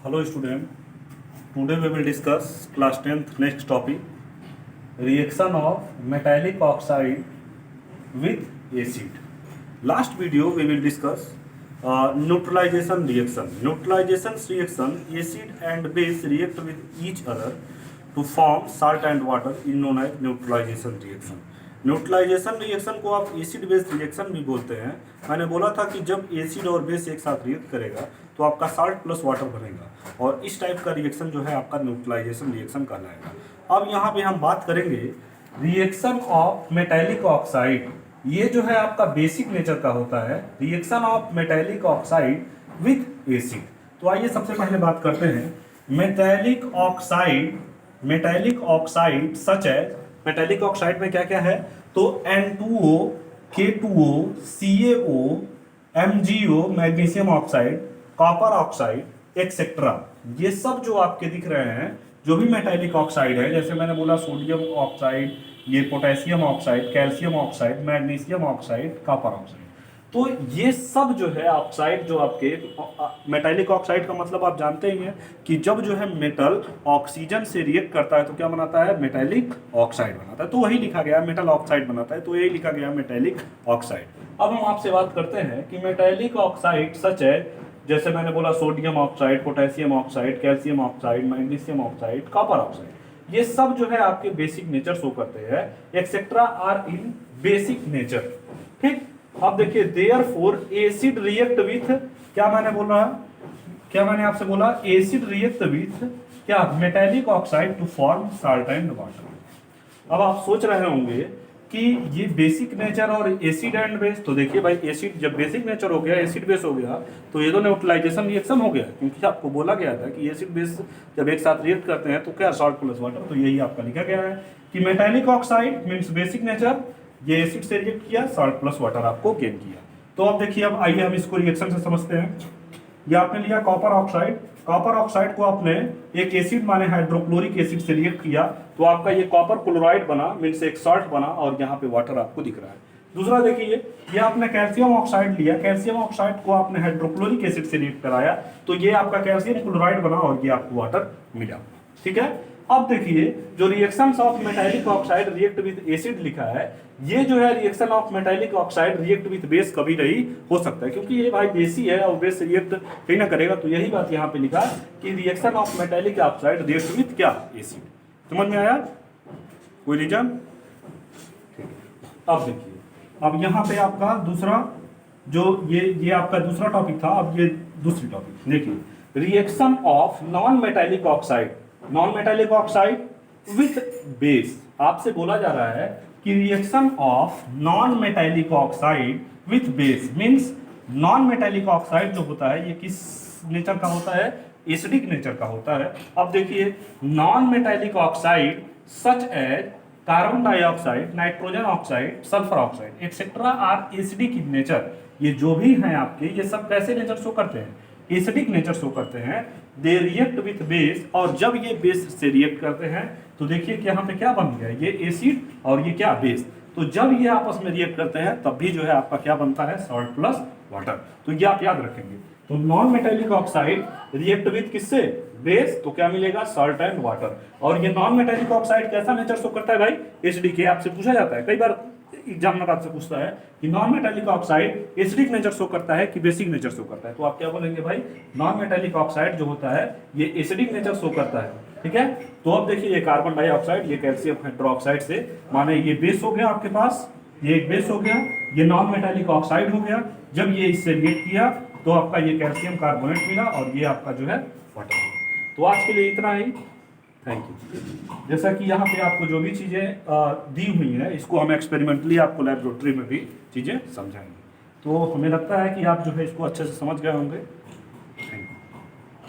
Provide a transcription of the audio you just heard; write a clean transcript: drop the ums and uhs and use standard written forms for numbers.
Hello student, today we will discuss class 10th next topic, reaction of metallic oxide with acid. Last video we will discuss neutralization reaction. Neutralization reaction, acid and base react with each other to form salt and water is known as neutralization reaction. Neutralization reaction को आप acid base reaction भी बोलते हैं। मैंने बोला था कि जब एसिड और बेस एक साथ रिएक्ट करेगा तो आपका साल्ट प्लस वाटर बनेगा और इस टाइप का रिएक्शन जो है आपका न्यूट्रलाइजेशन रिएक्शन कहलाएगा। अब यहाँ पे हम बात करेंगे रिएक्शन ऑफ मेटेलिक ऑक्साइड। ये जो है आपका बेसिक नेचर का होता है, reaction of metallic oxide with acid. तो आइए सबसे पहले बात करते हैं metallic oxide such as. Metallic oxide में क्या क्या है तो N2O, K2O, CaO, MgO, magnesium oxide, copper oxide etcetera, ये सब जो आपके दिख रहे हैं जो भी मेटेलिक ऑक्साइड है, जैसे मैंने बोला सोडियम ऑक्साइड, ये potassium oxide, calcium oxide, magnesium oxide, copper oxide, तो ये सब जो है ऑक्साइड जो आपके मेटेलिक ऑक्साइड का मतलब आप जानते ही हैं कि जब जो है मेटल ऑक्सीजन से रिएक्ट करता है तो क्या बनाता है, मेटेलिक ऑक्साइड बनाता है। तो वही लिखा गया मेटल ऑक्साइड बनाता है, तो यही लिखा गया मेटेलिक ऑक्साइड। अब हम आपसे बात करते हैं कि मेटेलिक ऑक्साइड सच है, जैसे मैंने बोला sodium oxide, potassium oxide, calcium oxide, magnesium oxide, copper oxide, ये सब जो है आपके बेसिक नेचर शो करते हैं, etcetera are in basic nature. ठीक, अब देखिए देयरफॉर एसिड रिएक्ट विथ, क्या मैंने बोला, क्या मैंने आपसे बोला, एसिड रिएक्ट विथ क्या, metallic oxide to form salt and water. अब आप सोच रहे होंगे कि ये बेसिक नेचर और एसिड एंड बेस, तो देखिए भाई एसिड जब बेसिक नेचर हो गया, एसिड बेस हो गया, तो ये तो न्यूट्रलाइजेशन रिएक्शन हो गया, क्योंकि आपको बोला गया था कि एसिड बेस जब एक साथ रिएक्ट करते हैं तो क्या, सॉल्ट प्लस वाटर। तो यही आपका लिखा गया है कि metallic oxide means basic nature, ये एसिड से रिएक्ट किया, सॉल्ट प्लस वाटर आपको गेन किया। तो अब देखिए, अब आइए हम इसको रिएक्शन से समझते हैं। ये आपने लिया कॉपर ऑक्साइड, कॉपर ऑक्साइड को आपने एक एसिड माने हाइड्रोक्लोरिक एसिड से रिएक्ट किया, तो आपका ये कॉपर क्लोराइड बना, मीन्स एक सॉल्ट बना, और यहाँ पे वाटर आपको दिख रहा है। दूसरा देखिए, ये आपने कैल्शियम ऑक्साइड लिया, कैल्शियम ऑक्साइड को आपने हाइड्रोक्लोरिक एसिड से रिएक्ट कराया, तो ये आपका कैल्शियम क्लोराइड बना और ये आपको वाटर मिला। ठीक है, अब देखिए जो reactions of metallic oxide react with acid लिखा है, ये जो है reaction of metallic oxide react with base कभी नहीं हो सकता है, क्योंकि ये भाई बेस ही है और बेस रिएक्ट ही ना करेगा। तो यही बात यहाँ पे लिखा कि reaction of metallic oxide react with क्या, एसिड। समझ में आया, कोई रीजन? अब देखिए, अब यहाँ पे आपका दूसरा जो ये आपका दूसरा टॉपिक था, अब ये दूसरी टॉपिक देखिए, reaction of non metallic oxide, non metallic oxide with base. आपसे बोला जा रहा है कि reaction of non metallic oxide with base means non metallic oxide जो होता है ये किस नेचर का होता है, एसिडिक नेचर का होता है। अब देखिए, non metallic oxide such as carbon dioxide, nitrogen oxide, sulphur oxide etcetera are acidic in nature. ये जो भी हैं आपके, ये सब कैसे नेचर शो करते हैं, एसिडिक नेचर शो करते हैं। दे रिएक्ट विथ बेस, और जब ये बेस से रिएक्ट करते हैं तो देखिए कि यहाँ पे क्या बन गया, ये एसिड और ये क्या, बेस। तो जब ये आपस में रिएक्ट करते हैं तब भी जो है आपका क्या बनता है, सॉल्ट प्लस वाटर। तो ये आप याद रखेंगे। तो non metallic oxide react with किससे, बेस, तो क्या मिलेगा, सॉल्ट एंड वाटर। और ये नॉन मेटेलिक ऑक्साइड कैसा नेचर शो करता है भाई, एसिडिक। आपसे पूछा जाता है कई बार, एग्जामिनर आपसे पूछता है कि non metallic oxide acidic nature show करता है कि बेसिक नेचर शो करता है, तो आप क्या बोलेंगे भाई, नॉन मेटेलिक ऑक्साइड जो होता है ये एसिडिक नेचर शो करता है। ठीक है, तो अब देखिए ये कार्बन डाइऑक्साइड, ये कैल्शियम हाइड्रोक्साइड से, माने ये बेस हो गया आपके पास, ये एक बेस हो गया, ये नॉन मेटेलिक ऑक्साइड हो गया। जब ये इससे रिएक्ट किया तो आपका ये कैल्शियम कार्बोनेट मिला और ये आपका जो है वाटर। तो आज के लिए इतना ही, थैंक यू। जैसा कि यहाँ पे आपको जो भी चीज़ें दी हुई हैं, इसको हम एक्सपेरिमेंटली आपको लेबोरेटरी में भी चीज़ें समझाएंगे। तो हमें लगता है कि आप जो है इसको अच्छे से समझ गए होंगे।